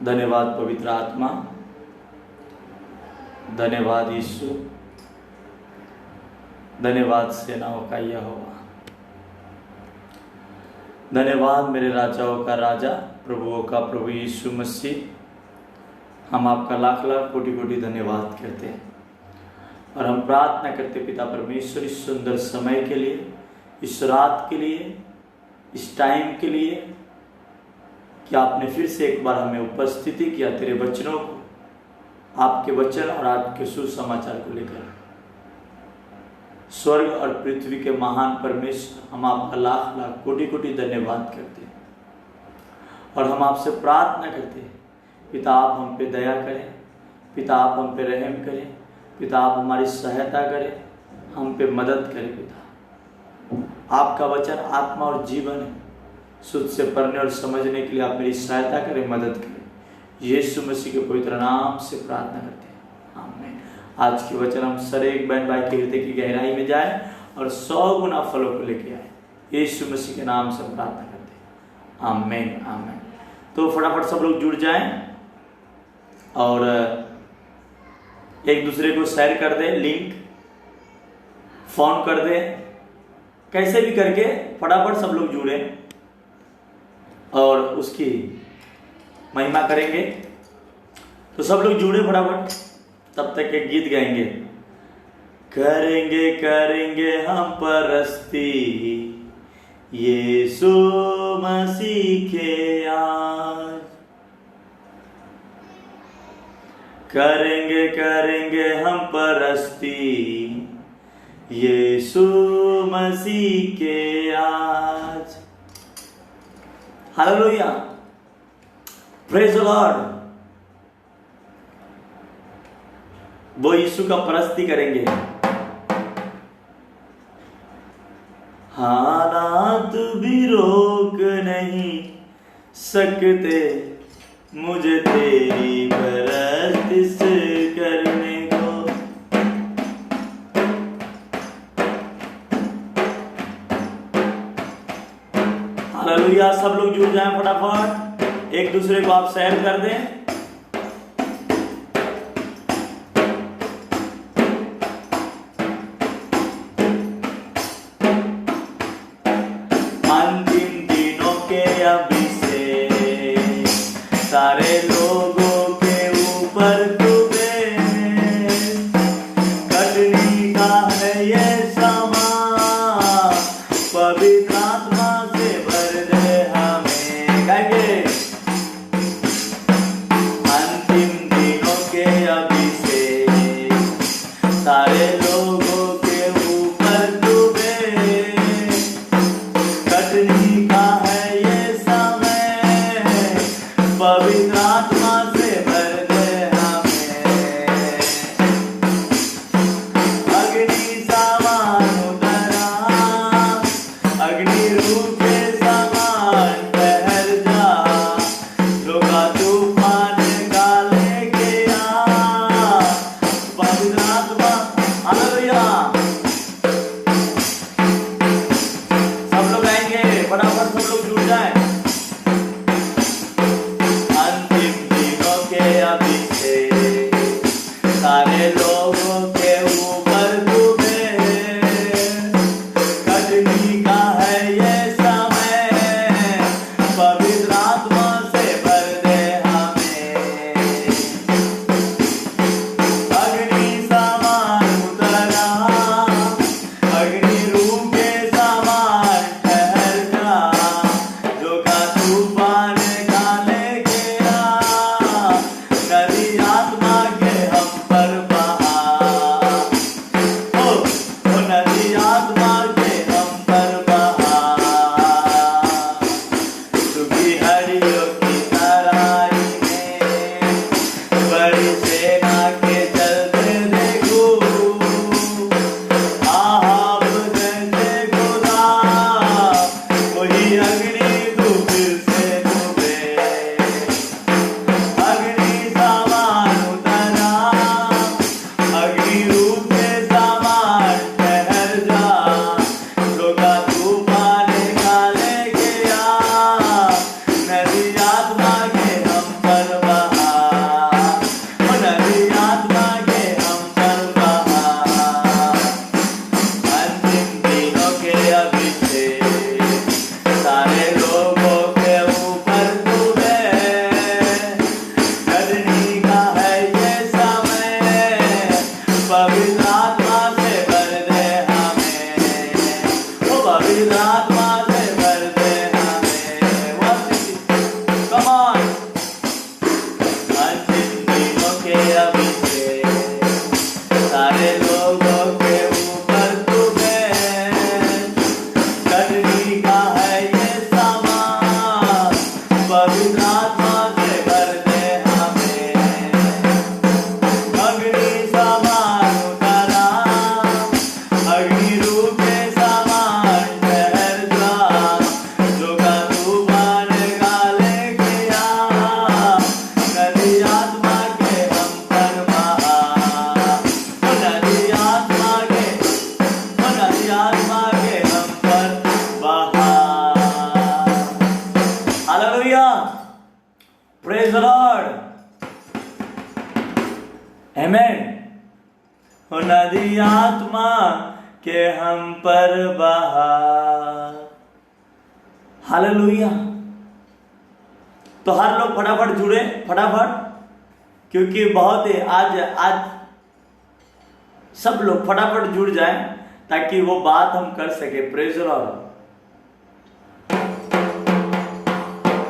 धन्यवाद पवित्र आत्मा, धन्यवाद यीशु, धन्यवाद सेनाओं का यहोवा, धन्यवाद मेरे राजाओं का राजा, प्रभुओं का प्रभु यीशु मसीह। हम आपका लाख लाख कोटि कोटि धन्यवाद करते हैं और हम प्रार्थना करते पिता परमेश्वर इस सुंदर समय के लिए, इस रात के लिए, इस टाइम के लिए कि आपने फिर से एक बार हमें उपस्थिति किया तेरे वचनों को, आपके वचन और आपके सुसमाचार को लेकर। स्वर्ग और पृथ्वी के महान परमेश्वर, हम आपका लाख लाख कोटि कोटि धन्यवाद करते हैं और हम आपसे प्रार्थना करते हैं पिता आप हम पे दया करें, पिता आप हम पे रहम करें, पिता आप हमारी सहायता करें, हम पे मदद करें। पिता आपका वचन आत्मा और जीवन है, शुद्ध से पढ़ने और समझने के लिए आप मेरी सहायता करें, मदद करें। यीशु मसीह के पवित्र नाम से प्रार्थना करते हैं, आमीन। आज की वचन हम सर एक बहन भाई के हृदय की गहराई में जाए और 100 गुना फलों को लेके आए। यीशु मसीह के नाम से प्रार्थना करते हैं, आमीन आमीन। तो फटाफट सब लोग जुड़ जाएं और एक दूसरे को शेयर कर दें, लिंक फोन कर दें, कैसे भी करके फटाफट सब लोग जुड़े और उसकी महिमा करेंगे। तो सब लोग जुड़े फटाफट, तब तक एक गीत गाएंगे। करेंगे करेंगे हम परस्ती यीशु मसीह के आज, करेंगे करेंगे हम परस्ती यीशु मसीह के आज। Hallelujah, praise the Lord. वो यीशु का परस्ती करेंगे। हालात भी रोक नहीं सकते मुझे तेरी परस्ती करने को। हालेलुया, सब लोग जुड़ जाएं फटाफट, एक दूसरे को आप शेयर कर दें। सारे लोगों के ऊपर तुम्हें कटनी का है ये समा, पवित्र आत्मा से भर दे हमें। गाएंगे अंतिम दिनों के अभी से सारे लोगों के ऊपर तुम्हें कटनी का है ये समय, पवित्र आत्मा से भर दे हमें। अग्नि समान उतरा, अग्नि रूह के समान ठहर जा, रोका तूफान का लेके आ, पवित्र आत्मा। हालेलुया, सब लोग आएंगे फटाफट, सब लोग जुड़ जाए। अभी से सारे लोगों के ऊपर तुम्हें कटनी का है ये समय, पवित्र आत्मा से भर दे हमें। प्रेज द लॉर्ड, आमेन। हो नदी आत्मा के हम पर बहा, हालेलुया। तो हर लोग फटाफट जुड़े, फटाफट, क्योंकि बहुत ही आज सब लोग फटाफट जुड़ जाएं ताकि वो बात हम कर सके। Praise the Lord.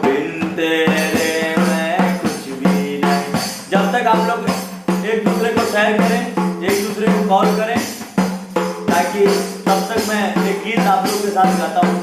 बिन तेरे मैं कुछ भी नहीं। जब तक आप लोग एक दूसरे को शेयर करें, एक दूसरे को कॉल करें, ताकि तब तक मैं एक गीत आप लोग के साथ गाता हूँ।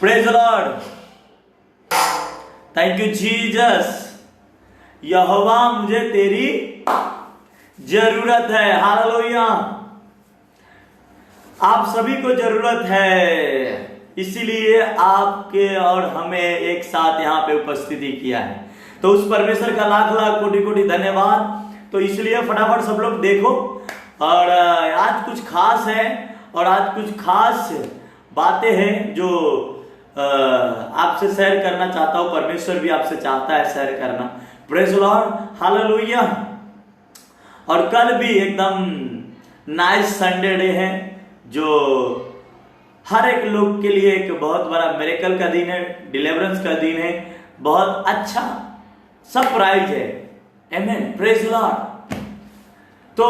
Praise the lord, thank you Jesus. यहोवा मुझे तेरी जरूरत है। हालेलुया। आप सभी को जरूरत है, इसीलिए आपके और हमें एक साथ यहाँ पे उपस्थिति किया है। तो उस परमेश्वर का लाख लाख कोटि कोटि धन्यवाद। तो इसलिए फटाफट सब लोग देखो, और आज कुछ खास है और आज कुछ खास बातें हैं जो आपसे शेयर करना चाहता हूं। परमेश्वर भी आपसे चाहता है शेयर करना। Praise the Lord, hallelujah. और कल भी एकदम नाइस संडे डे है, जो हर एक लोग के लिए एक बहुत बड़ा मिरेकल का दिन है, डिलीवरेंस का दिन है, बहुत अच्छा सरप्राइज है। आमेन, प्रेज द लॉर्ड। तो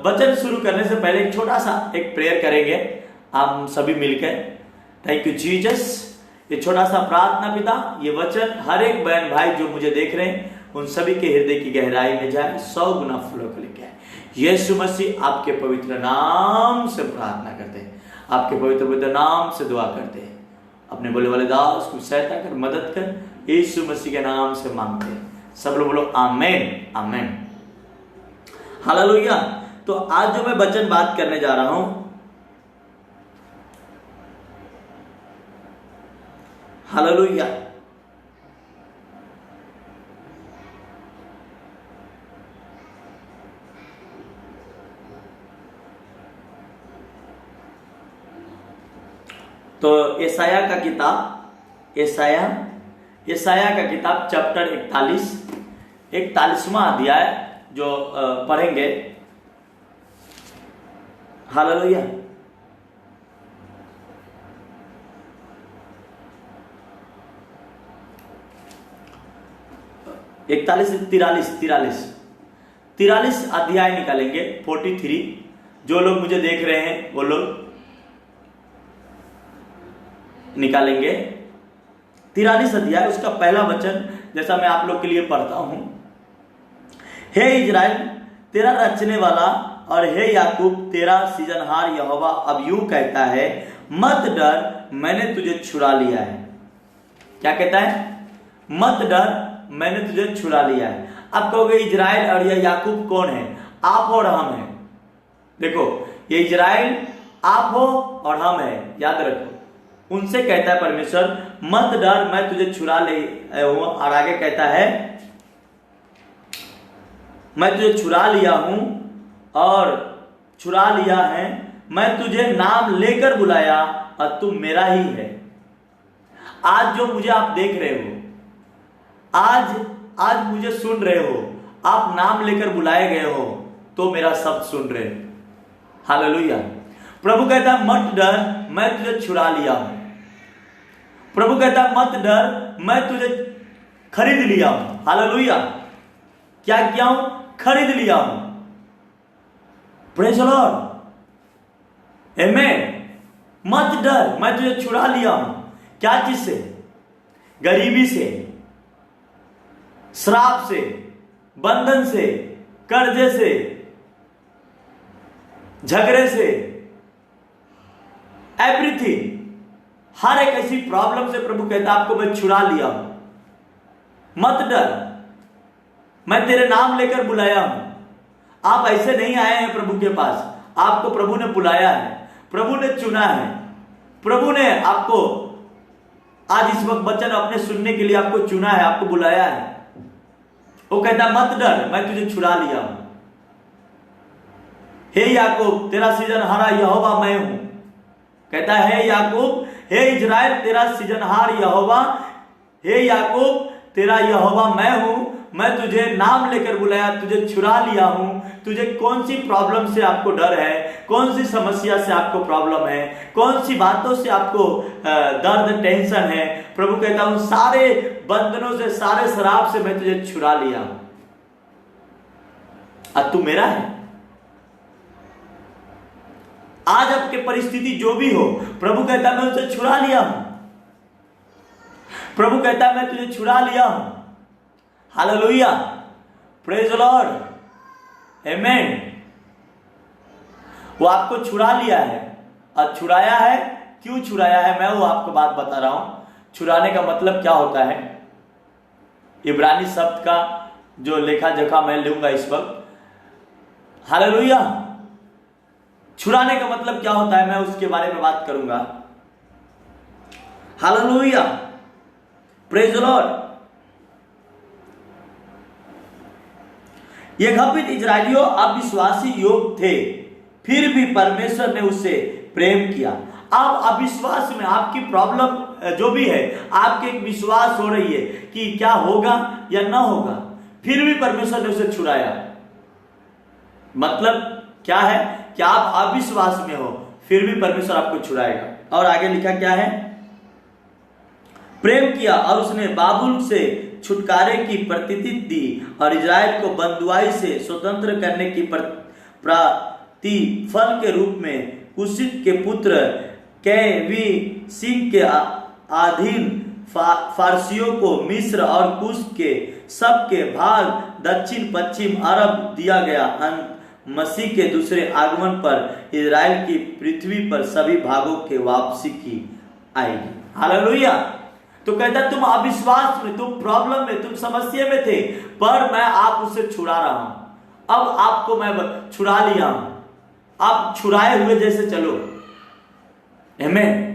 वचन शुरू करने से पहले एक छोटा सा एक प्रेयर करेंगे हम सभी मिलकर। Thank you Jesus. ये छोटा सा प्रार्थना पिता, ये वचन हर एक बहन भाई जो मुझे देख रहे हैं उन सभी के हृदय की गहराई में जाए, 100 गुना फ्लो कर लेके आए। यीशु मसीह आपके पवित्र नाम से प्रार्थना करते हैं, आपके पवित्र नाम से दुआ करते हैं। अपने बोले वाले दास को सहायता कर, मदद कर, यीशु मसीह के नाम से मांगते हैं। सब लोग बोलो आमेन, आमेन, हालेलुया। तो आज जो मैं वचन बात करने जा रहा हूं, हालेलुया, तो यशायाह का किताब, यशायाह का किताब चैप्टर 41वां अध्याय जो पढ़ेंगे। हालेलुया। 43 अध्याय निकालेंगे। 43 जो लोग मुझे देख रहे हैं वो लोग निकालेंगे। 43 अध्याय उसका पहला वचन जैसा मैं आप लोग के लिए पढ़ता हूं। हे इजराइल तेरा रचने वाला और हे याकूब तेरा सृजनहार यहोवा अब यूं कहता है, मत डर, मैंने तुझे छुड़ा लिया है। क्या कहता है? मत डर, मैंने तुझे छुड़ा लिया है। अब कहोगे इजराइल और यह याकूब कौन है? आप और हम हैं। देखो, ये इजराइल आप हो और हम हैं, याद रखो। उनसे कहता है परमेश्वर, मत डर, मैं तुझे छुड़ा ले हूं। और आगे कहता है, मैं तुझे छुड़ा लिया हूं और छुड़ा लिया है, मैं तुझे नाम लेकर बुलाया और तू मेरा ही है। आज जो मुझे आप देख रहे हो, आज मुझे सुन रहे हो, आप नाम लेकर बुलाए गए हो तो मेरा शब्द सुन रहे हो। हालेलुया। प्रभु कहता है मत डर, मैं तुझे छुड़ा लिया हूं। प्रभु कहता है मत डर, मैं तुझे खरीद लिया हूं। हालेलुया। क्या किया हूं? खरीद लिया हूं। प्रेज़ द लॉर्ड, आमेन। मत डर, मैं तुझे छुड़ा लिया हूं। क्या चीज से? गरीबी से, श्राप से, बंधन से, कर्जे से, झगड़े से, एवरीथिंग, हर एक ऐसी प्रॉब्लम से प्रभु कहता है आपको मैं छुड़ा लिया हूं। मत डर, मैं तेरे नाम लेकर बुलाया हूं। आप ऐसे नहीं आए हैं प्रभु के पास, आपको प्रभु ने बुलाया है, प्रभु ने चुना है, प्रभु ने आपको आज इस वक्त वचन अपने सुनने के लिए आपको चुना है, आपको बुलाया है। वो कहता है मत डर, मैं तुझे छुड़ा लिया हूं। हे याकूब तेरा सृजनहारा यहोवा मैं हूं। कहता है हे याकूब, हे इजराइल तेरा सृजनहार यहोवा, हे याकूब तेरा यहोवा मैं हूं। मैं तुझे नाम लेकर बुलाया, तुझे छुड़ा लिया हूं। तुझे कौन सी प्रॉब्लम से आपको डर है, कौन सी समस्या से आपको प्रॉब्लम है, कौन सी बातों से आपको दर्द टेंशन है, प्रभु कहता हूं सारे बंधनों से, सारे शराब से मैं तुझे छुड़ा लिया हूं। अब तू मेरा है। आज आपकी परिस्थिति जो भी हो, प्रभु कहता मैं उसे छुड़ा लिया हूं। प्रभु कहता मैं तुझे छुड़ा लिया हूं। हालेलुया, प्रेज द लॉर्ड, आमेन। वो आपको छुड़ा लिया है। और छुड़ाया है, क्यों छुड़ाया है मैं वो आपको बात बता रहा हूं। छुड़ाने का मतलब क्या होता है? इब्रानी शब्द का जो लेखा जोखा मैं लूंगा इस वक्त। हालेलुया। छुड़ाने का मतलब क्या होता है मैं उसके बारे में बात करूंगा। Hallelujah, praise the lord. यहोवित इजरायलियों अविश्वासी योग थे, फिर भी परमेश्वर ने उससे प्रेम किया। अब अविश्वास में आपकी प्रॉब्लम जो भी है, आपके एक विश्वास हो रही है कि क्या होगा या ना होगा, फिर भी परमेश्वर ने उसे छुड़ाया। मतलब क्या है कि आप अविश्वास में हो, फिर भी परमेश्वर आपको छुड़ाएगा। और आगे लिखा क्या है, प्रेम किया और उसने बाबुल से छुटकारे की प्रतिति दी और इजराइल को बंधुआई से स्वतंत्र करने की प्रतिफल के रूप में कुशित के पुत्र कैवी सिंह के अधीन फारसियों को मिस्र और कुश के सबके भाग दक्षिण पश्चिम अरब दिया गया। मसीह के दूसरे आगमन पर इजराइल की पृथ्वी पर सभी भागों के वापसी की आएगी। हालेलुया। तो कहता तुम अविश्वास में, तुम प्रॉब्लम में, तुम समस्या में थे, पर मैं आप उससे छुड़ा रहा हूं। अब आपको मैं छुड़ा लिया हूं, आप छुड़ाए हुए जैसे चलो। आमीन।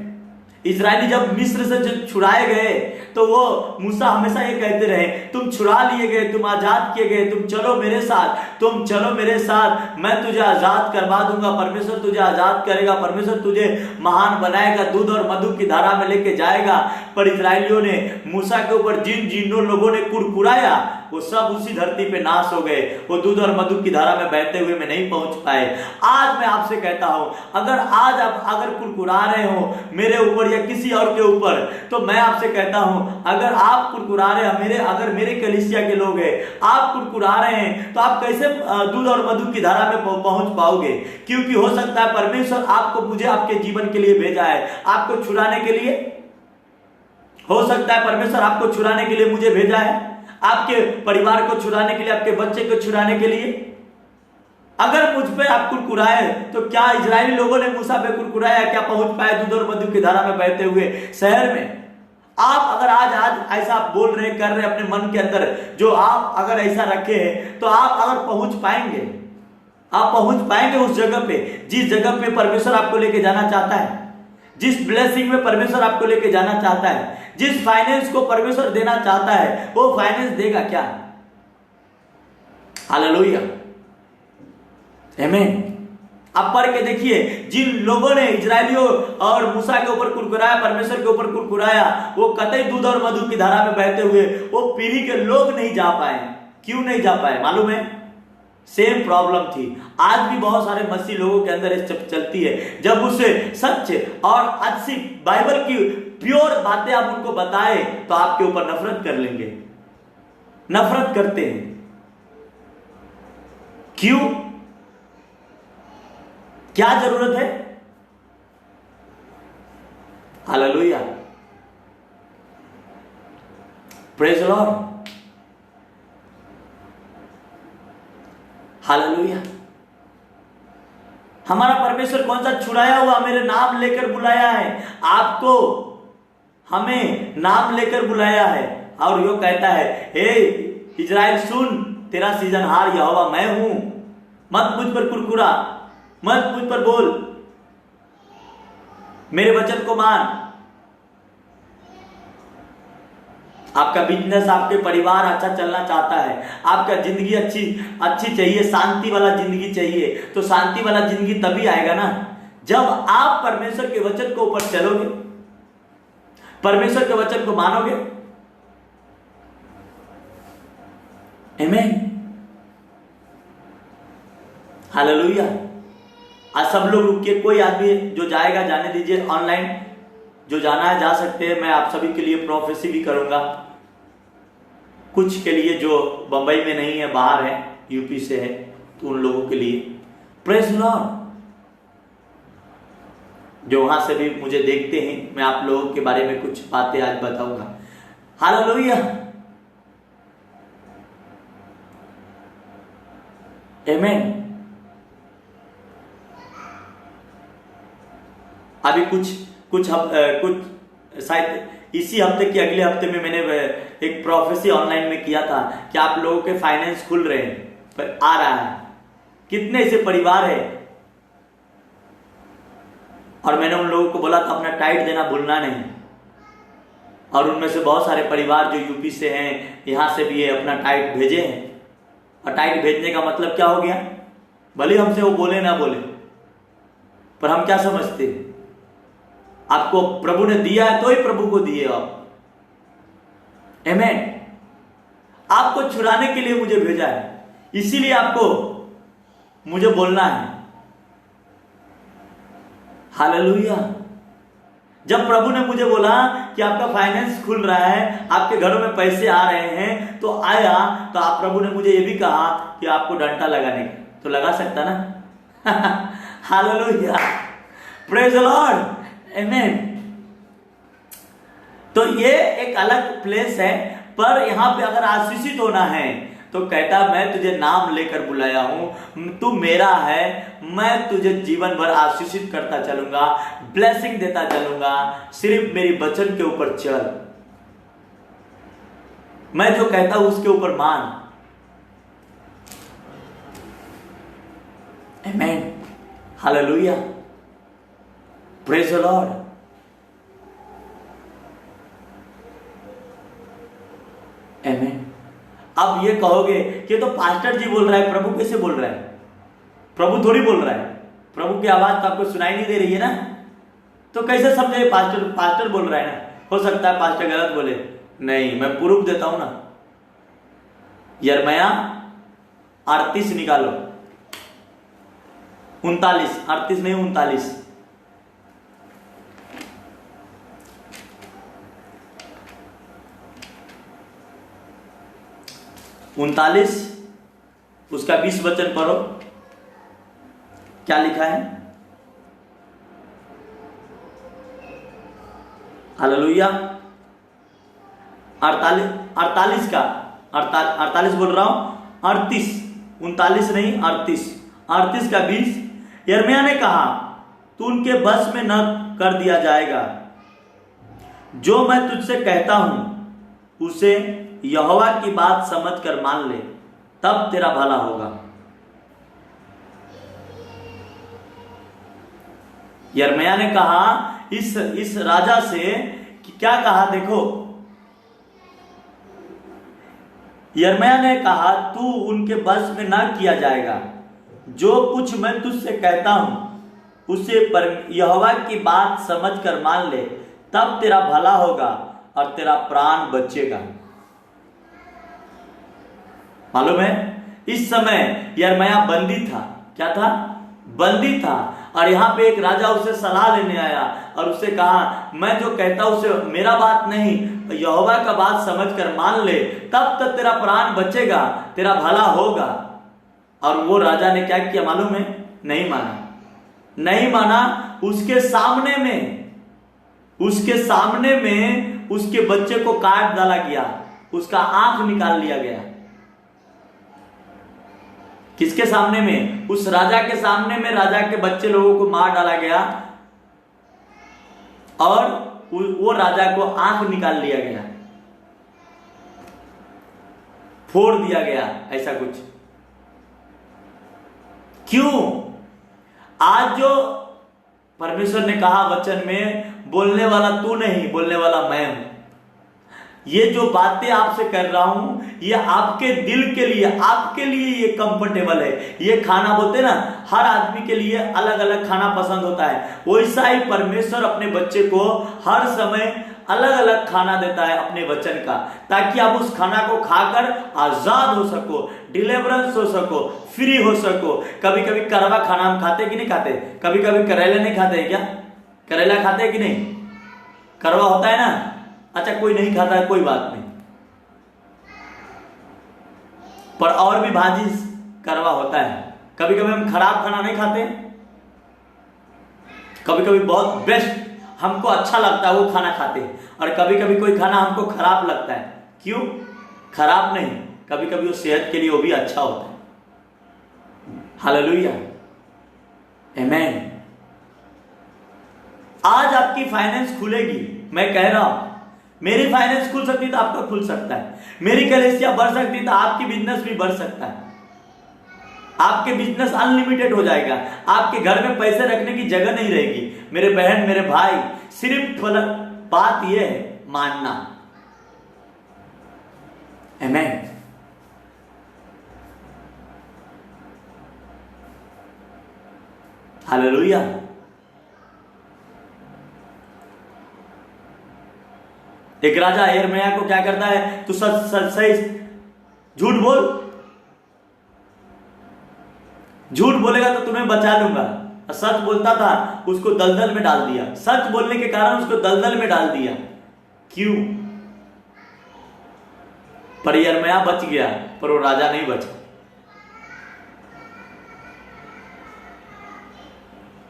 इजरायली जब मिस्र से जब छुड़ाए गए तो वो मूसा हमेशा ये कहते रहे, तुम छुड़ा लिए गए, तुम आजाद किए गए, तुम चलो मेरे साथ, तुम चलो मेरे साथ, मैं तुझे आजाद करवा दूंगा। परमेश्वर तुझे आजाद करेगा, परमेश्वर तुझे महान बनाएगा, दूध और मधु की धारा में लेके जाएगा। पर इजरायलियों ने मूसा के ऊपर जिन लोगों ने कुड़कुड़ाया, वो सब उसी धरती पे नाश हो गए। वो दूध और मधु की धारा में बहते हुए में नहीं पहुंच पाए। आज मैं आपसे कहता हूं, अगर आज आप अगर कुड़कुड़ा रहे हो मेरे ऊपर या किसी और के ऊपर, तो मैं आपसे कहता हूं, अगर आप कुड़कुड़ा रहे हैं, अगर मेरे कलीसिया के लोग हैं, आप कुड़कुड़ा रहे हैं, तो आप कैसे दूध और मधु की धारा में पहुंच पाओगे? क्योंकि हो सकता है परमेश्वर आपको, मुझे आपके जीवन के लिए भेजा है, आपको छुड़ाने के लिए। हो सकता है परमेश्वर आपको छुड़ाने के लिए मुझे भेजा है, आपके परिवार को छुड़ाने के लिए, आपके बच्चे को छुड़ाने के लिए। अगर मुझ पे आप कुड़कुड़ाए, तो क्या इजरायली लोगों ने मूसा पे कुड़कुड़ाया? क्या पहुंच पाए दूध और मधु की धारा में बहते हुए शहर में? आप अगर आज ऐसा बोल रहे, कर रहे अपने मन के अंदर, जो आप अगर ऐसा रखे हैं, तो आप अगर पहुंच पाएंगे, आप पहुंच पाएंगे उस जगह पे, जिस जगह पे परमेश्वर आपको लेके जाना चाहता है, जिस ब्लेसिंग में परमेश्वर आपको लेके जाना चाहता है, जिस फाइनेंस को परमेश्वर देना चाहता है, वो फाइनेंस देगा क्या? हालेलुया। आमीन। आप पढ़ के देखिए, जिन लोगों ने इजरायलियों और मूसा के ऊपर कुड़कुड़ाया, परमेश्वर के ऊपर कुड़कुड़ाया, वो कतई दूध और मधु की धारा में बहते हुए वो पीढ़ी के लोग नहीं जा पाए। क्यों नहीं जा पाए मालूम है? सेम प्रॉब्लम थी। आज भी बहुत सारे मसीह लोगों के अंदर इस चलती है। जब उसे सच और अच्छी बाइबल की प्योर बातें आप उनको बताए, तो आपके ऊपर नफरत कर लेंगे, नफरत करते हैं। क्यों? क्या जरूरत है? Hallelujah, praise the Lord, hallelujah. हमारा परमेश्वर कौन सा छुड़ाया हुआ, मेरे नाम लेकर बुलाया है आपको, हमें नाम लेकर बुलाया है। और यो कहता है, हे इजराइल सुन, तेरा सीजनहार यहोवा मैं हूं, मत मुझ पर कुड़कुड़ा, मत मुझ पर बोल, मेरे वचन को मान। आपका बिजनेस, आपके परिवार अच्छा चलना चाहता है, आपका जिंदगी अच्छी चाहिए, शांति वाला जिंदगी चाहिए, तो शांति वाला जिंदगी तभी आएगा ना जब आप परमेश्वर के वचन को ऊपर चलोगे, परमेश्वर के वचन को मानोगे। आमीन, हालेलुया। आज सब लोग रुक के, कोई आदमी जो जाएगा जाने दीजिए, ऑनलाइन जो जाना है जा सकते हैं। मैं आप सभी के लिए प्रोफेसी भी करूंगा, कुछ के लिए जो बंबई में नहीं है, बाहर है, यूपी से है, तो उन लोगों के लिए प्रेज लॉर्ड। जो वहां से भी मुझे देखते हैं, मैं आप लोगों के बारे में कुछ बातें आज बताऊंगा। हालेलुया, आमीन। अभी कुछ शायद इसी हफ्ते के अगले हफ्ते में मैंने एक प्रोफेसी ऑनलाइन में किया था कि आप लोगों के फाइनेंस खुल रहे हैं, पर आ रहा है। कितने ऐसे परिवार है, और मैंने उन लोगों को बोला था अपना टाइट देना भूलना नहीं, और उनमें से बहुत सारे परिवार जो यूपी से हैं, यहां से भी है, अपना टाइट भेजे हैं। और टाइट भेजने का मतलब क्या हो गया? भले हमसे वो बोले ना बोले, पर हम क्या समझते हैं? आपको प्रभु ने दिया है तो ही प्रभु को दिए आप। आमीन। आपको छुड़ाने के लिए मुझे भेजा है, इसीलिए आपको मुझे बोलना है। हालेलुया। जब प्रभु ने मुझे बोला कि आपका फाइनेंस खुल रहा है, आपके घरों में पैसे आ रहे हैं, तो आया, तो आप प्रभु ने मुझे ये भी कहा कि आपको डंडा लगाने का, तो लगा सकता ना। हालेलुया, प्रेज द लॉर्ड, आमीन। तो ये एक अलग प्लेस है, पर यहां पे अगर आशीषित होना है तो कहता मैं तुझे नाम लेकर बुलाया हूं, तू मेरा है, मैं तुझे जीवन भर आशीषित करता चलूंगा, ब्लेसिंग देता चलूंगा, सिर्फ मेरी वचन के ऊपर चल, मैं जो कहता हूं उसके ऊपर मान। आमीन, हालेलुया, प्रेज द लॉर्ड। आमीन। अब ये कहोगे कि तो पास्टर जी बोल रहा है, प्रभु कैसे बोल रहा है? प्रभु थोड़ी बोल रहा है, प्रभु की आवाज तो आपको सुनाई नहीं दे रही है ना, तो कैसे समझे पास्टर पास्टर बोल रहा है ना? हो सकता है पास्टर गलत बोले, नहीं, मैं प्रूफ देता हूं ना। यिर्मयाह 38 निकालो, 39, 38 नहीं 39। उनतालीस, उसका 20 वचन पढ़ो, क्या लिखा है? हालेलुया। 48 का 48 बोल रहा हूं, 38, 39 नहीं 38, 38 का 20। यिर्मयाह ने कहा तू उनके बस में न कर दिया जाएगा, जो मैं तुझसे कहता हूं उसे यहोवा की बात समझकर मान ले, तब तेरा भला होगा। यिर्मयाह ने कहा इस राजा से कि क्या कहा? देखो, यिर्मयाह ने कहा तू उनके बस में ना किया जाएगा, जो कुछ मैं तुझसे कहता हूं उसे पर यहोवा की बात समझकर मान ले, तब तेरा भला होगा और तेरा प्राण बचेगा। मालूम है, इस समय यिर्मयाह बंदी था। क्या था? बंदी था। और यहाँ पे एक राजा उसे सलाह लेने आया और उससे कहा मैं जो कहता हूं उसे मेरा बात नहीं, यहोवा का बात समझकर मान ले, तब तक तेरा प्राण बचेगा, तेरा भला होगा। और वो राजा ने क्या किया मालूम है? नहीं माना, नहीं माना। उसके सामने में उसके बच्चे को काट डाला गया, उसका आंख निकाल लिया गया। किसके सामने में? उस राजा के सामने में राजा के बच्चे लोगों को मार डाला गया और वो राजा को आंख निकाल लिया गया, फोड़ दिया गया, ऐसा कुछ। क्यों? आज जो परमेश्वर ने कहा वचन में, बोलने वाला तू नहीं, बोलने वाला मैं हूं। ये जो बातें आपसे कर रहा हूं, ये आपके दिल के लिए, आपके लिए ये कंफर्टेबल है। ये खाना बोलते ना, हर आदमी के लिए अलग अलग खाना पसंद होता है, वैसा ही परमेश्वर अपने बच्चे को हर समय अलग अलग खाना देता है अपने वचन का, ताकि आप उस खाना को खाकर आजाद हो सको, डिलीवरेंस हो सको, फ्री हो सको। कभी कभी कड़वा खाना हम खाते कि नहीं खाते? कभी कभी करेला नहीं खाते हैं क्या? करेला खाते हैं कि नहीं? कड़वा होता है ना। अच्छा, कोई नहीं खाता है, कोई बात नहीं, पर और भी भाजी कड़वा होता है। कभी कभी हम खराब खाना नहीं खाते, कभी कभी बहुत बेस्ट हमको अच्छा लगता है वो खाना खाते हैं, और कभी कभी कोई खाना हमको खराब लगता है। क्यों? खराब नहीं, कभी कभी वो सेहत के लिए वो भी अच्छा होता है। हालेलुया, आमीन। आज आपकी फाइनेंस खुलेगी, मैं कह रहा हूं। मेरी फाइनेंस खुल सकती तो आपका खुल सकता है, मेरी कलीसिया बढ़ सकती तो आपकी बिजनेस भी बढ़ सकता है। आपके बिजनेस अनलिमिटेड हो जाएगा, आपके घर में पैसे रखने की जगह नहीं रहेगी। मेरे बहन, मेरे भाई, सिर्फ बात यह है, मानना। आमीन। हालेलुया। एक राजा यिर्मयाह को क्या करता है, तू सच सच सही झूठ बोल, झूठ बोलेगा तो तुम्हें बचा लूंगा। सच बोलता था, उसको दलदल में डाल दिया। सच बोलने के कारण उसको दलदल में डाल दिया। क्यों? पर यिर्मयाह बच गया, पर वो राजा नहीं बचा।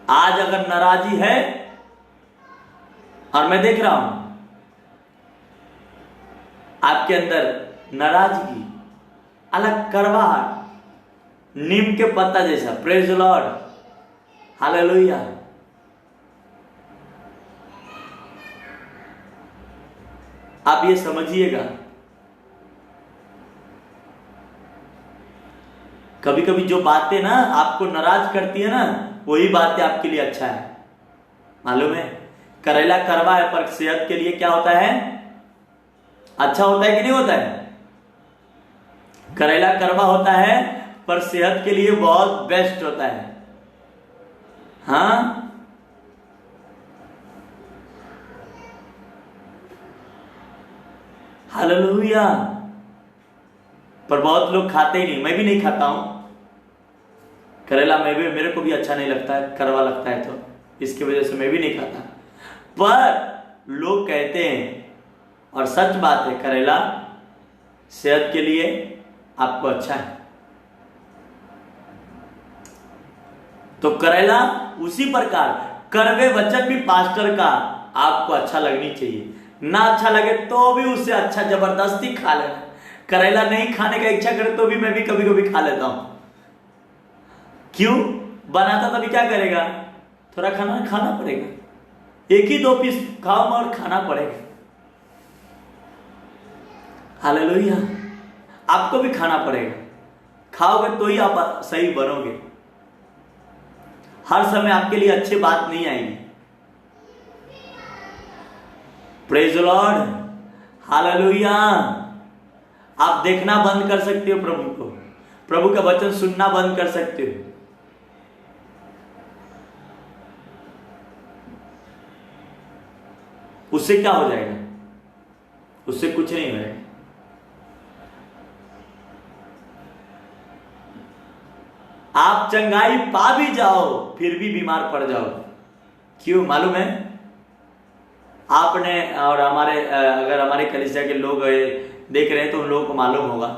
आज अगर नाराजी है, और मैं देख रहा हूं आपके अंदर नाराजगी, अलग करवाहट, नीम के पत्ता जैसा, प्रेज द लॉर्ड, हालेलुया। आप ये समझिएगा, कभी कभी जो बातें ना आपको नाराज करती है ना, वही बातें आपके लिए अच्छा है। मालूम है, करेला कड़वा है पर सेहत के लिए क्या होता है, अच्छा होता है कि नहीं होता है? करेला कड़वा होता है पर सेहत के लिए बहुत बेस्ट होता है। हाँ, हालेलुया। पर बहुत लोग खाते ही नहीं, मैं भी नहीं खाता हूं करेला। मेरे को भी अच्छा नहीं लगता है, कड़वा लगता है, तो इसकी वजह से मैं भी नहीं खाता। पर लोग कहते हैं, और सच बात है, करेला सेहत के लिए आपको अच्छा है। तो करेला उसी प्रकार कड़वे वचन भी पास्टर का आपको अच्छा लगनी चाहिए। ना अच्छा लगे तो भी उससे अच्छा जबरदस्ती खा लेना। करेला नहीं खाने का इच्छा करे तो भी मैं भी कभी कभी खा लेता हूं। क्यों? बनाता तभी क्या करेगा, थोड़ा खाना पड़ेगा। एक ही 2 पीस खाओ और खाना पड़ेगा। हालेलुया। आपको भी खाना पड़ेगा, खाओगे तो ही आप सही बनोगे। हर समय आपके लिए अच्छी बात नहीं आएगी। Praise the Lord, hallelujah. आप देखना बंद कर सकते हो प्रभु को, प्रभु का वचन सुनना बंद कर सकते हो। उससे क्या हो जाएगा? उससे कुछ नहीं होगा। आप चंगाई पा भी जाओ फिर भी बीमार पड़ जाओ। क्यों? मालूम है, आपने और हमारे अगर हमारे कलीसिया के लोग देख रहे हैं तो उन लोगों को मालूम होगा,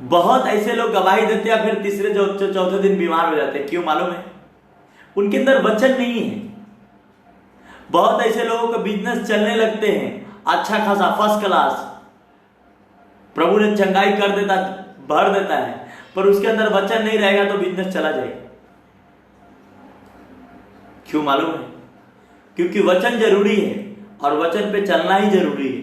बहुत ऐसे लोग गवाही देते हैं फिर तीसरे चौथे दिन बीमार हो जाते हैं। क्यों? मालूम है, उनके अंदर वचन नहीं है। बहुत ऐसे लोगों का बिजनेस चलने लगते हैं अच्छा खासा, फर्स्ट क्लास, प्रभु ने चंगाई कर देता, भर देता है, पर उसके अंदर वचन नहीं रहेगा तो बिजनेस चला जाएगा। क्यों? मालूम है, क्योंकि वचन जरूरी है और वचन पे चलना ही जरूरी है।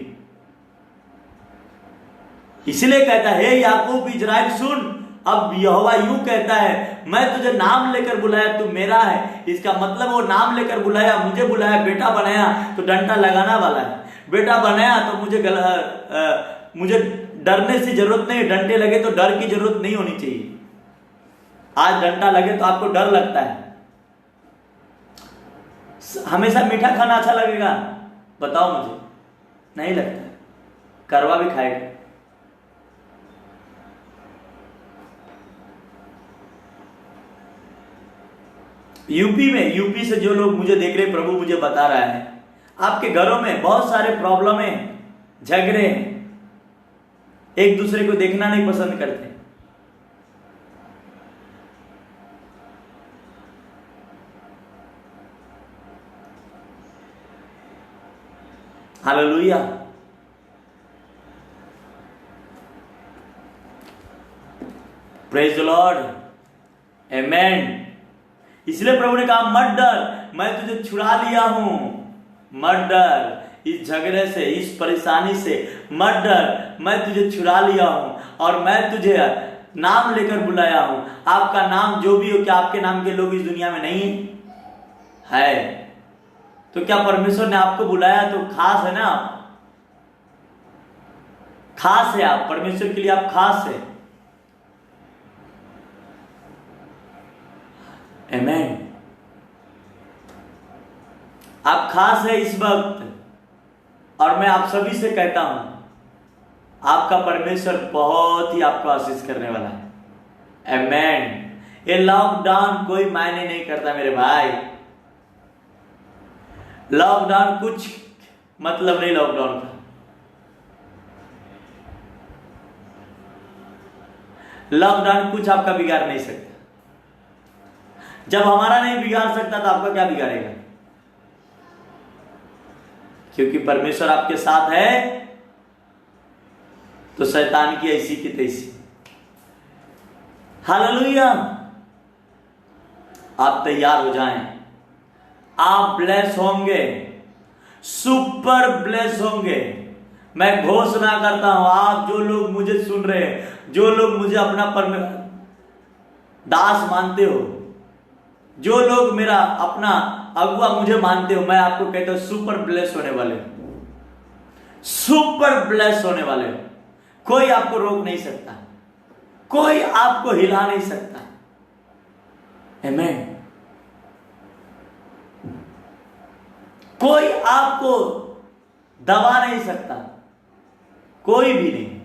इसलिए कहता है, याकूब इजराइल सुन, अब यहोवा यूं कहता है, मैं तुझे नाम लेकर बुलाया, तू मेरा है। इसका मतलब वो नाम लेकर बुलाया, मुझे बुलाया, बेटा बनाया तो डंडा लगाना वाला है। बेटा बनाया तो मुझे डरने से जरूरत नहीं, डंडे लगे तो डर की जरूरत नहीं होनी चाहिए। आज डंडा लगे तो आपको डर लगता है। हमेशा मीठा खाना अच्छा लगेगा? बताओ मुझे, नहीं लगता। करवा भी खाएगा। यूपी से जो लोग मुझे देख रहे, प्रभु मुझे बता रहा है, आपके घरों में बहुत सारे प्रॉब्लम है, झगड़े हैं, एक दूसरे को देखना नहीं पसंद करते। हालेलुया। प्रेज द लॉर्ड, आमेन। इसलिए प्रभु ने कहा, मत डर, मैं तुझे छुड़ा लिया हूं। मत डर इस झगड़े से, इस परेशानी से, मत डर, मैं तुझे छुड़ा लिया हूं और मैं तुझे नाम लेकर बुलाया हूं। आपका नाम जो भी हो, क्या आपके नाम के लोग इस दुनिया में नहीं है? तो क्या परमेश्वर ने आपको बुलाया तो खास है ना? खास है आप, परमेश्वर के लिए आप खास है। आमेन। आप खास है इस वक्त, और मैं आप सभी से कहता हूं, आपका परमेश्वर बहुत ही आपको आशीष करने वाला है। आमेन। ये लॉकडाउन कोई मायने नहीं करता मेरे भाई। लॉकडाउन कुछ मतलब नहीं लॉकडाउन का। लॉकडाउन कुछ आपका बिगाड़ नहीं सकता। जब हमारा नहीं बिगाड़ सकता तो आपका क्या बिगाड़ेगा? क्योंकि परमेश्वर आपके साथ है तो शैतान की ऐसी की तैसी। हालेलुया। आप तैयार हो जाएं, आप ब्लेस होंगे, सुपर ब्लेस होंगे। मैं घोषणा करता हूं, आप जो लोग मुझे सुन रहे हैं, जो लोग मुझे अपना दास मानते हो, जो लोग मेरा अपना अगुआ मुझे मानते हो, मैं आपको कहता हूं सुपर ब्लेस होने वाले हो, सुपर ब्लेस होने वाले हो। कोई आपको रोक नहीं सकता, कोई आपको हिला नहीं सकता। आमेन। कोई आपको दबा नहीं सकता, कोई भी नहीं।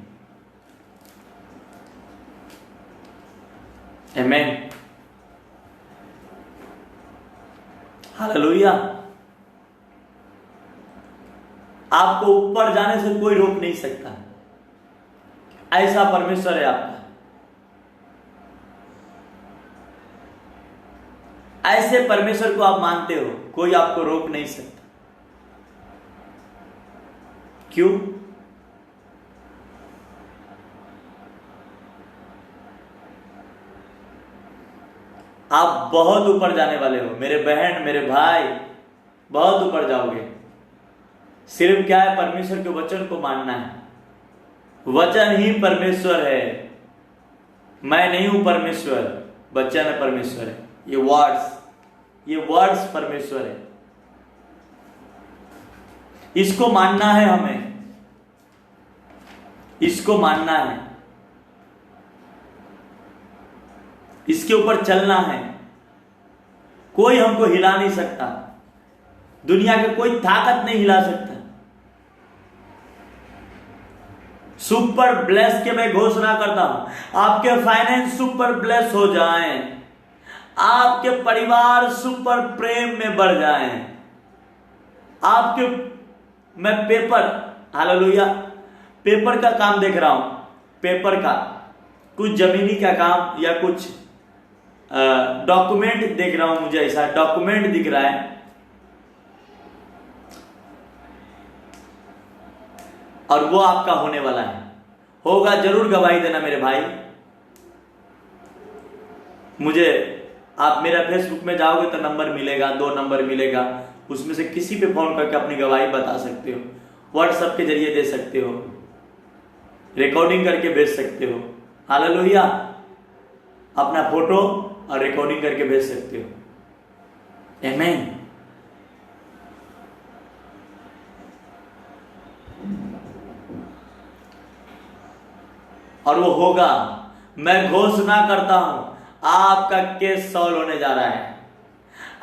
आमेन। हालेलुया। आपको ऊपर जाने से कोई रोक नहीं सकता। ऐसा परमेश्वर है आपका। ऐसे परमेश्वर को आप मानते हो, कोई आपको रोक नहीं सकता। क्यों? आप बहुत ऊपर जाने वाले हो मेरे बहन, मेरे भाई, बहुत ऊपर जाओगे। सिर्फ क्या है, परमेश्वर के वचन को मानना है। वचन ही परमेश्वर है। मैं नहीं हूं परमेश्वर, वचन परमेश्वर है। ये वर्ड्स परमेश्वर है। इसको मानना है हमें, इसको मानना है, इसके ऊपर चलना है। कोई हमको हिला नहीं सकता, दुनिया के कोई ताकत नहीं हिला सकता। सुपर ब्लेस के मैं घोषणा करता हूं, आपके फाइनेंस सुपर ब्लेस हो जाएं, आपके परिवार सुपर प्रेम में बढ़ जाएं, आपके, मैं पेपर, हालेलुया, पेपर का काम देख रहा हूं, पेपर का कुछ जमीनी का काम या कुछ डॉक्यूमेंट देख रहा हूं, मुझे ऐसा डॉक्यूमेंट दिख रहा है, और वो आपका होने वाला है। होगा, जरूर गवाही देना मेरे भाई। मुझे, आप मेरा फेसबुक में जाओगे तो नंबर मिलेगा, 2 नंबर मिलेगा, उसमें से किसी पे फोन करके अपनी गवाही बता सकते हो। व्हाट्सएप के जरिए दे सकते हो, रिकॉर्डिंग करके भेज सकते हो। हालेलुया। अपना फोटो और रिकॉर्डिंग करके भेज सकते हो। आमेन। और वो होगा। मैं घोषणा करता हूं, आपका केस सॉल्व होने जा रहा है,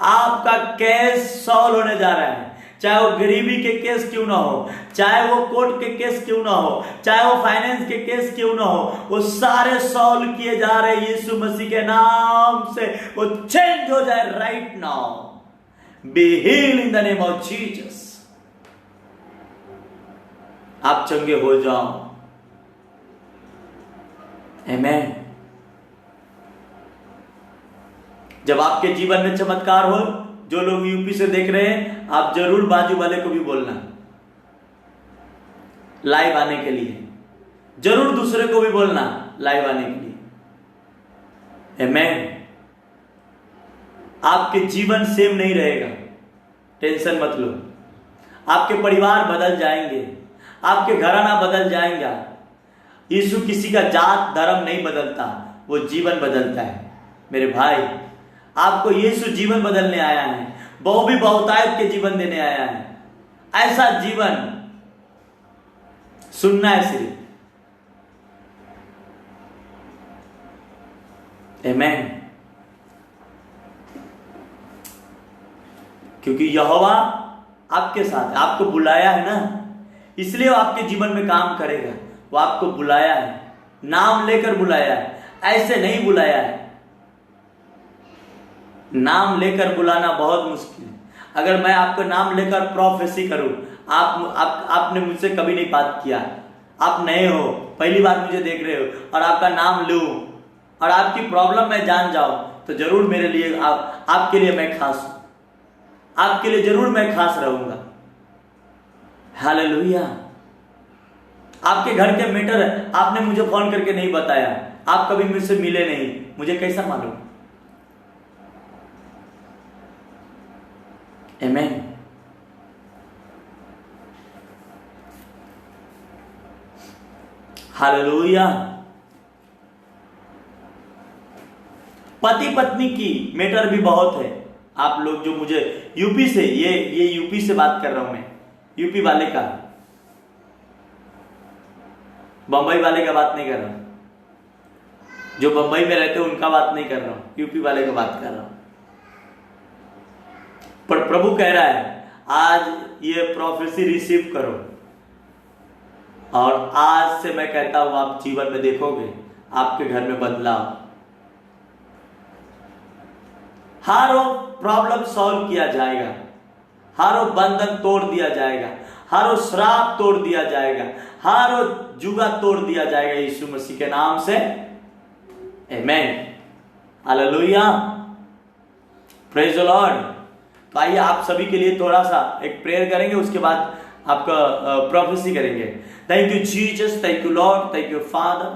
आपका केस सॉल्व होने जा रहा है। चाहे वो गरीबी के केस क्यों ना हो, चाहे वो कोर्ट के केस क्यों ना हो, चाहे वो फाइनेंस के केस क्यों ना हो, वो सारे सॉल्व किए जा रहे हैं यीशु मसीह के नाम से। वो चेंज हो जाए right now. Be healed in the name of Jesus. आप चंगे हो जाओ। आमेन। जब आपके जीवन में चमत्कार हो, जो लोग यूपी से देख रहे हैं, आप जरूर बाजू वाले को भी बोलना, लाइव आने के लिए। जरूर दूसरे को भी बोलना लाइव आने के लिए। आमेन। आपके जीवन सेम नहीं रहेगा, टेंशन मत लो। आपके परिवार बदल जाएंगे, आपके घराना बदल जाएगा। यीशु किसी का जात धर्म नहीं बदलता, वो जीवन बदलता है मेरे भाई। आपको यीशु जीवन बदलने आया है, वो भी बहुतायत के जीवन देने आया है। ऐसा जीवन सुनना है सिर्फ। आमेन। क्योंकि यहोवा आपके साथ है, आपको बुलाया है ना, इसलिए वो आपके जीवन में काम करेगा। वो आपको बुलाया है, नाम लेकर बुलाया है, ऐसे नहीं बुलाया है। नाम लेकर बुलाना बहुत मुश्किल है। अगर मैं आपको नाम लेकर प्रोफेसी करूं, आपने मुझसे कभी नहीं बात किया, आप नए हो, पहली बार मुझे देख रहे हो, और आपका नाम लूं और आपकी प्रॉब्लम मैं जान जाऊं, तो जरूर मेरे लिए आपके लिए मैं खास हूं, आपके लिए जरूर मैं खास रहूंगा। हालेलुया। आपके घर के मैटर आपने मुझे फोन करके नहीं बताया, आप कभी मुझसे मिले नहीं, मुझे कैसा मालूम? आमीन। हालेलुया। पति पत्नी की मैटर भी बहुत है। आप लोग जो मुझे यूपी से, ये यूपी से बात कर रहा हूं मैं, यूपी वाले का, बंबई वाले का बात नहीं कर रहा हूं। जो बंबई में रहते हैं उनका बात नहीं कर रहा हूं, यूपी वाले का बात कर रहा हूं। पर प्रभु कह रहा है आज ये प्रोफेसी रिसीव करो, और आज से मैं कहता हूं आप जीवन में देखोगे आपके घर में बदलाव। हर वो प्रॉब्लम सॉल्व किया जाएगा, हर वो बंधन तोड़ दिया जाएगा, हर वो श्राप तोड़ दिया जाएगा, हर वो जुगा तोड़ दिया जाएगा यीशु मसीह के नाम से। आमीन। हालेलुया। Praise the Lord. तो आइए आप सभी के लिए थोड़ा सा एक प्रेयर करेंगे, उसके बाद आपका प्रोफेसी करेंगे। Thank you Jesus, thank you Lord, thank you father.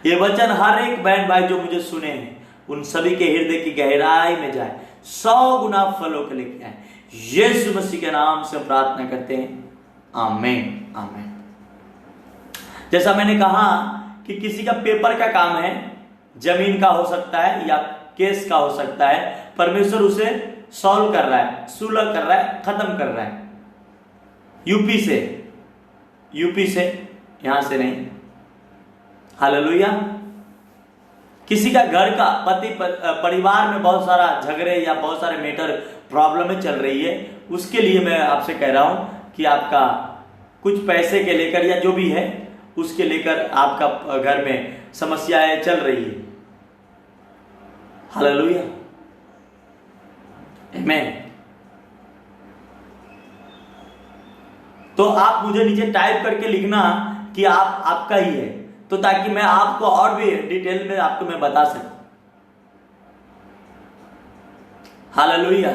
ये वचन हर एक बहन भाई जो मुझे सुने हैं उन सभी के हृदय की गहराई में जाए, 100 गुना फलों के लेके आए। यीशु मसीह के नाम से प्रार्थना करते हैं, आमीन आमीन। जैसा मैंने कहा कि किसी का पेपर का काम है, जमीन का हो सकता है या केस का हो सकता है, परमेश्वर उसे सॉल्व कर रहा है, सुलह कर रहा है, खत्म कर रहा है। यूपी से, यहां से नहीं। हालेलुया। किसी का घर का परिवार में बहुत सारा झगड़े या बहुत सारे मैटर प्रॉब्लमें चल रही है, उसके लिए मैं आपसे कह रहा हूं कि आपका कुछ पैसे के लेकर या जो भी है उसके लेकर आपका घर में समस्याएं चल रही है। हालेलुया। आमीन। तो आप मुझे नीचे टाइप करके लिखना कि आपका ही है, तो ताकि मैं आपको और भी डिटेल में आपको मैं बता सकूं। हालेलुया।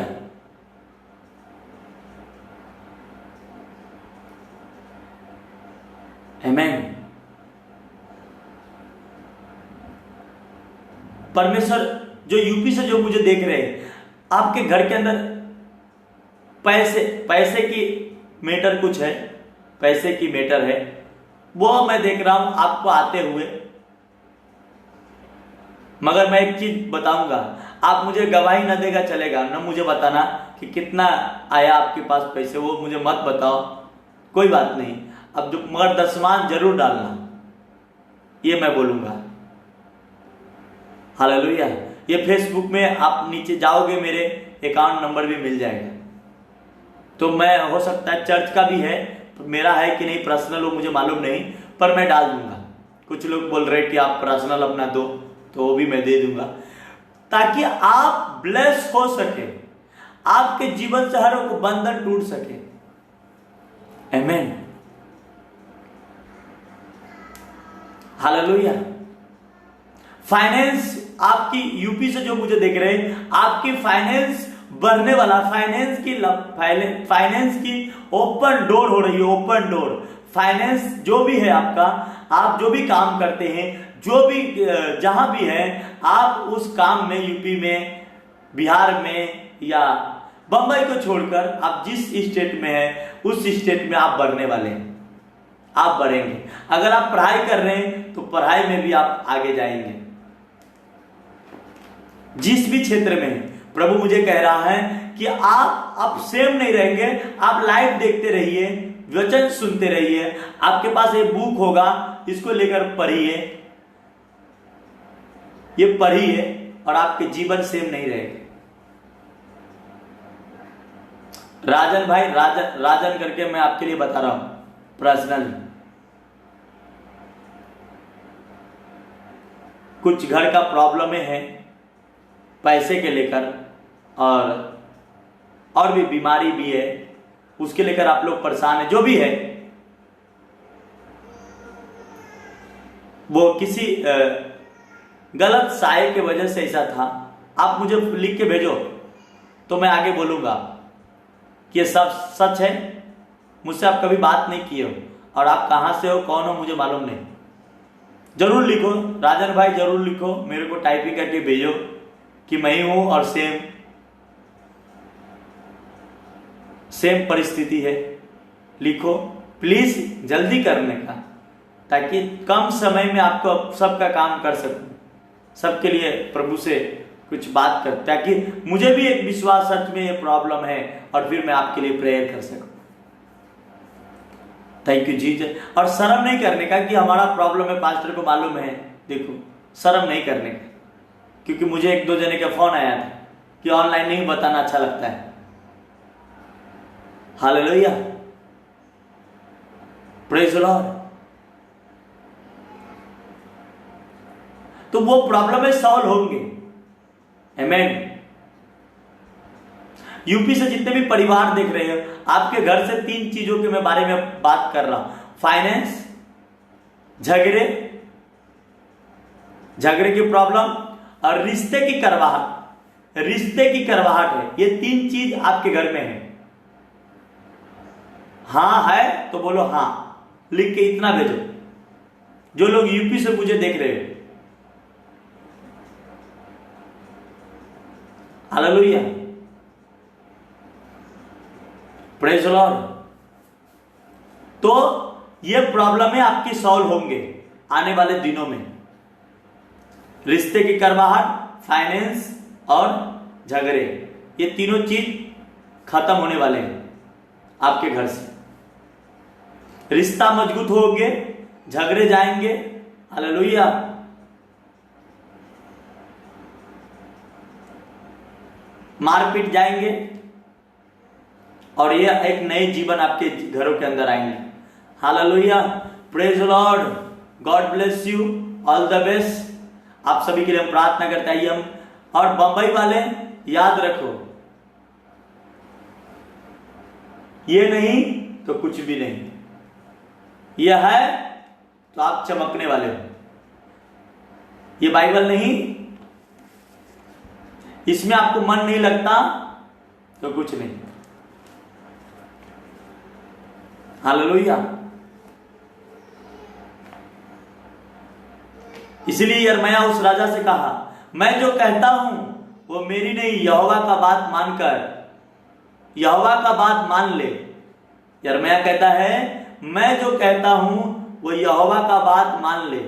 आमीन। परमेश्वर जो यूपी से जो मुझे देख रहे हैं, आपके घर के अंदर पैसे की मैटर कुछ है, पैसे की मैटर है, वो मैं देख रहा हूं आपको आते हुए। मगर मैं एक चीज बताऊंगा, आप मुझे गवाही न देगा चलेगा, न मुझे बताना कि कितना आया आपके पास पैसे, वो मुझे मत बताओ, कोई बात नहीं। अब जो मगर दशमान जरूर डालना, ये मैं बोलूंगा। हालेलुया। ये फेसबुक में आप नीचे जाओगे, मेरे अकाउंट नंबर भी मिल जाएगा। तो मैं, हो सकता है चर्च का भी है, मेरा है कि नहीं पर्सनल वो मुझे मालूम नहीं, पर मैं डाल दूंगा। कुछ लोग बोल रहे कि आप पर्सनल अपना दो, तो वो भी मैं दे दूंगा, ताकि आप ब्लेस हो सके, आपके जीवन से हर एक बंधन टूट सके। आमीन। हालेलुया। फाइनेंस आपकी यूपी से जो मुझे देख रहे हैं, आपकी फाइनेंस बढ़ने वाला, फाइनेंस की ओपन डोर हो रही है, ओपन डोर। फाइनेंस जो भी है आपका, आप जो भी काम करते हैं, जो भी जहां भी है, आप उस काम में, यूपी में, बिहार में या बंबई को छोड़कर आप जिस स्टेट में है उस स्टेट में आप बढ़ने वाले हैं, आप बढ़ेंगे। अगर आप पढ़ाई कर रहे हैं तो पढ़ाई में भी आप आगे जाएंगे। जिस भी क्षेत्र में है, प्रभु मुझे कह रहा है कि आप सेम नहीं रहेंगे, आप लाइव देखते रहिए, वचन सुनते रहिए। आपके पास एक बुक होगा, इसको लेकर पढ़िए, ये पढ़िए, और आपके जीवन सेम नहीं रहेंगे। राजन भाई, राजन करके मैं आपके लिए बता रहा हूं पर्सनली। कुछ घर का प्रॉब्लम है पैसे के लेकर, और भी बीमारी भी है, उसके लेकर आप लोग परेशान है। जो भी है वो किसी गलत साये के वजह से ऐसा था। आप मुझे लिख के भेजो तो मैं आगे बोलूंगा कि ये सब सच है। मुझसे आप कभी बात नहीं किए हो, और आप कहां से हो, कौन हो, मुझे मालूम नहीं। जरूर लिखो राजन भाई, जरूर लिखो, मेरे को टाइपिंग करके भेजो कि मैं ही हूं और सेम परिस्थिति है। लिखो प्लीज, जल्दी करने का, ताकि कम समय में आपको सबका काम कर सकूं, सबके लिए प्रभु से कुछ बात कर, ताकि मुझे भी एक विश्वास सच में ये प्रॉब्लम है और फिर मैं आपके लिए प्रेयर कर सकूं। Thank you Jesus. और शर्म नहीं करने का कि हमारा प्रॉब्लम है, पास्टर को मालूम है। देखो, शर्म नहीं करने का, क्योंकि मुझे 1-2 जने का फोन आया था कि ऑनलाइन नहीं बताना अच्छा लगता है। Hallelujah, praise the Lord. तो वो प्रॉब्लम है सॉल्व होंगे। आमेन। यूपी से जितने भी परिवार देख रहे हो, आपके घर से 3 चीजों के मैं बारे में बात कर रहा हूं। फाइनेंस, झगड़े की प्रॉब्लम और रिश्ते की करवाहट। रिश्ते की करवाहट है, ये 3 चीज आपके घर में है। हाँ है तो बोलो हाँ, लिख के इतना भेजो। जो लोग यूपी से मुझे देख रहे हो, हालेलुया, प्रेज द लॉर्ड। तो ये प्रॉब्लम है आपकी सॉल्व होंगे आने वाले दिनों में। रिश्ते की करवाहट, फाइनेंस और झगड़े, ये तीनों चीज खत्म होने वाले हैं आपके घर से। रिश्ता मजबूत होंगे, झगड़े जाएंगे, हालेलुया। मारपीट जाएंगे, और ये एक नए जीवन आपके घरों के अंदर आएंगे। Hallelujah, praise the Lord, God bless you, all the best. आप सभी के लिए हम प्रार्थना करते हैं। हम और बंबई वाले याद रखो, ये नहीं तो कुछ भी नहीं, यह है तो आप चमकने वाले हो। ये बाइबल नहीं, इसमें आपको मन नहीं लगता तो कुछ नहीं। हालेलुया। इसलिए यिर्मयाह उस राजा से कहा, मैं जो कहता हूं वो मेरी नहीं, यहोवा का बात मानकर, यहोवा का बात मान ले। यिर्मयाह कहता है, मैं जो कहता हूं वो यहोवा का बात मान ले,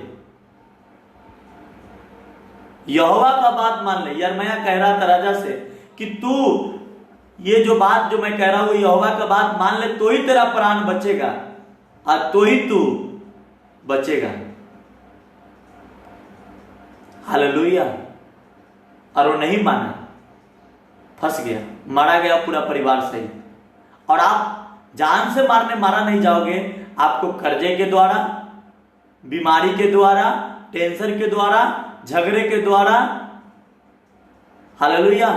यहोवा का बात मान ले। यिर्मयाह कह रहा था राजा से कि तू ये जो बात जो मैं कह रहा हूं यहोवा का बात मान ले, तो ही तेरा प्राण बचेगा और तो ही तू बचेगा। हालेलुया। और वो नहीं माना, फंस गया, मारा गया पूरा परिवार सहित। और आप जान से मारा नहीं जाओगे, आपको कर्जे के द्वारा, बीमारी के द्वारा, टेंशन के द्वारा, झगड़े के द्वारा, हालेलुया,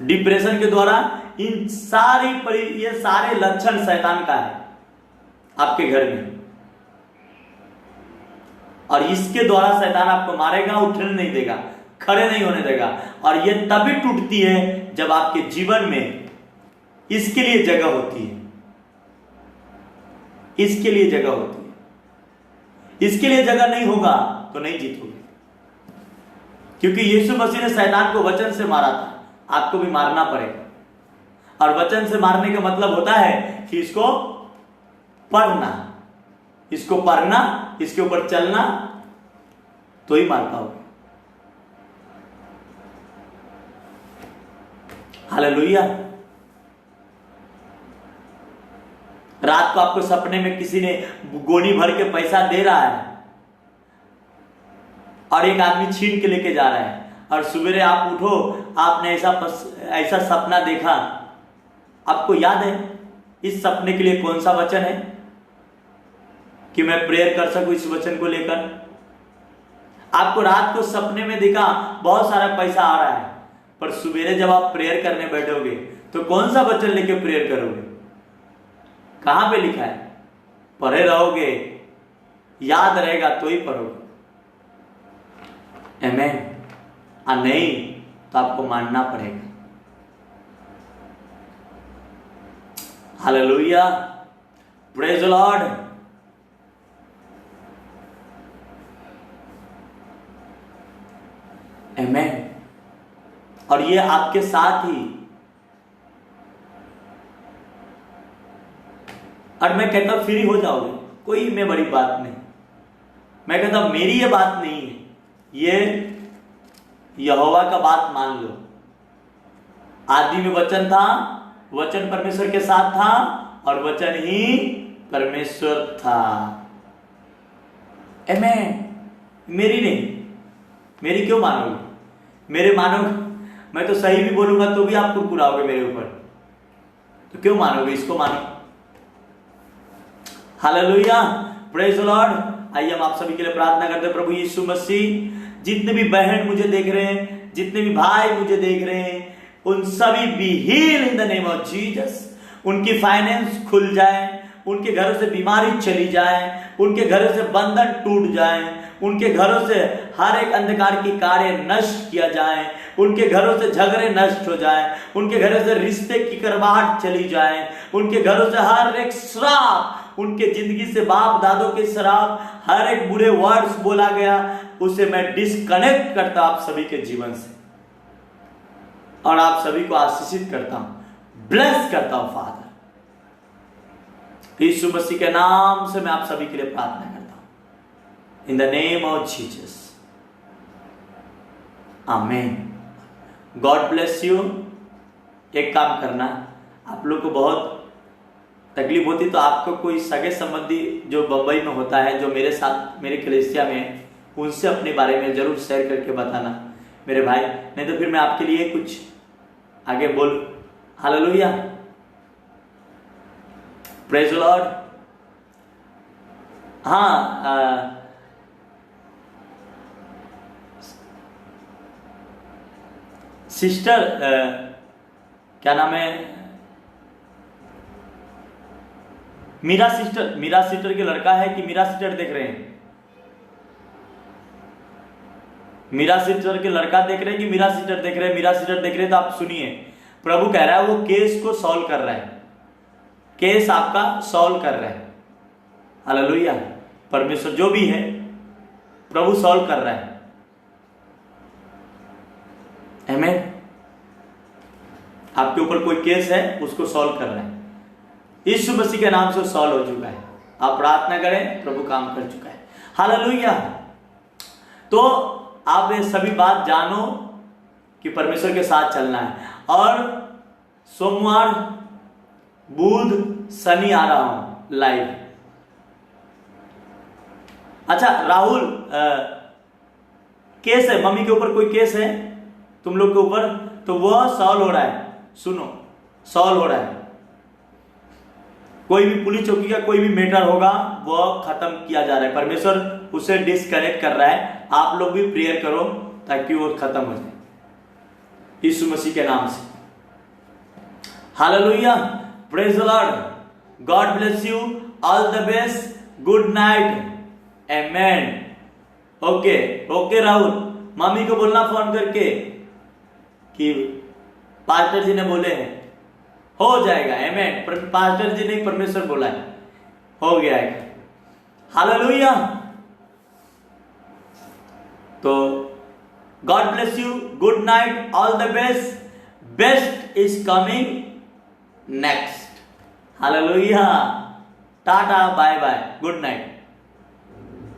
डिप्रेशन के द्वारा, इन ये सारे लक्षण शैतान का है आपके घर में। और इसके द्वारा शैतान आपको मारेगा, उठने नहीं देगा, खड़े नहीं होने देगा। और ये तभी टूटती है जब आपके जीवन में इसके लिए जगह होती है, इसके लिए जगह होती है। इसके लिए जगह नहीं होगा तो नहीं जीतोगे, क्योंकि यीशु मसीह ने शैतान को वचन से मारा था, आपको भी मारना पड़ेगा। और वचन से मारने का मतलब होता है कि इसको पढ़ना, इसको पढ़ना, इसके ऊपर चलना, तो ही मार पाओगे। हालेलुया। रात को आपको सपने में किसी ने गोनी भर के पैसा दे रहा है और एक आदमी छीन के लेके जा रहा है, और सवेरे आप उठो, आपने ऐसा सपना देखा आपको याद है इस सपने के लिए कौन सा वचन है कि मैं प्रेयर कर सकूं इस वचन को लेकर? आपको रात को सपने में दिखा बहुत सारा पैसा आ रहा है, पर सवेरे जब आप प्रेयर करने बैठोगे तो कौन सा वचन लेके प्रेयर करोगे? कहां पे लिखा है? पढ़े रहोगे, याद रहेगा तो ही पढ़ोगे। आमीन। नहीं तो आपको मानना पड़ेगा। Hallelujah, praise the Lord. आमीन। और ये आपके साथ ही, और मैं कहता हूं फ्री हो जाओगे, कोई में बड़ी बात नहीं। मैं कहता हूं मेरी ये बात नहीं है, ये यहोवा का बात मान लो। आदि में वचन था, वचन परमेश्वर के साथ था और वचन ही परमेश्वर था। आमीन। मेरी नहीं, मेरी क्यों मानोगे? मेरे मानोगे, मैं तो सही भी बोलूंगा तो भी आप कुरकुराओगे मेरे ऊपर, तो क्यों मानोगे? इसको मानो। Hallelujah, praise the Lord. आइए हम आप सभी के लिए प्रार्थना करते हैं। प्रभु यीशु मसीह, जितने भी बहन मुझे देख रहे हैं, जितने भी भाई मुझे देख रहे हैं, उन सभी be heal in the name of Jesus. उनकी फाइनेंस खुल जाए, उनके घरों से बीमारी चली जाए, उनके घरों से बंधन टूट जाए, उनके घरों से हर एक अंधकार की कार्य नष्ट किया जाए, उनके घरों से झगड़े नष्ट हो जाए, उनके घरों से रिश्ते की करवाहट चली जाए, उनके घरों से हर एक श्राप, उनके जिंदगी से बाप दादों के श्राप, हर एक बुरे वर्ड्स बोला गया, उसे मैं डिस्कनेक्ट करता आप सभी के जीवन से, और आप सभी को आशीषित करता हूं, ब्लेस करता हूं फादर। यीशु मसीह के नाम से मैं आप सभी के लिए प्रार्थना करता हूं, in the name of Jesus, amen. God bless you. एक काम करना, आप लोग को बहुत तकलीफ होती तो आपको कोई सगे संबंधी जो बंबई में होता है, जो मेरे साथ मेरे कलीसिया में, उनसे अपने बारे में जरूर शेयर करके बताना मेरे भाई, नहीं तो फिर मैं आपके लिए कुछ आगे बोल। Hallelujah, praise the Lord. हाँ, सिस्टर क्या नाम है, मीरा सिस्टर, मीरा सिस्टर के लड़का है कि मीरा सिस्टर देख रहे हैं? मीरा सिस्टर के लड़का देख रहे हैं कि मीरा सिस्टर देख रहे हैं? मीरा सिस्टर देख रहे हैं तो आप सुनिए, प्रभु कह रहा है वो केस को सॉल्व कर रहा है, केस आपका सॉल्व कर रहा है। हालेलुया, परमेश्वर जो भी है प्रभु सॉल्व कर रहा है। आमीन। आपके ऊपर कोई केस है, उसको सॉल्व कर रहा है, यीशु मसीह के नाम से सॉल्व हो चुका है। आप प्रार्थना करें, प्रभु काम कर चुका है। हालेलुया। तो आप ये सभी बात जानो कि परमेश्वर के साथ चलना है, और सोमवार बुध शनि आ रहा हूं लाइव। अच्छा राहुल, केस है, मम्मी के ऊपर कोई केस है तुम लोग के ऊपर, तो वह सॉल्व हो रहा है। सुनो, सॉल्व हो रहा है। कोई भी पुलिस चौकी का कोई भी मैटर होगा वह खत्म किया जा रहा है, परमेश्वर उसे डिस्कनेक्ट कर रहा है। आप लोग भी प्रेयर करो ताकि वो खत्म हो जाए यीशु मसीह के नाम से। Hallelujah, praise the Lord, God bless you, all the best, good night, amen. Okay okay Rahul, mummy को बोलना फोन करके कि पास्टर जी ने बोले हैं, हो जाएगा। आमेन। पास्टर जी ने परमेश्वर बोला है, हो गया है। हालेलुया। तो God bless you, good night, all the best, best is coming next. Hallelujah, tata, bye bye, good night.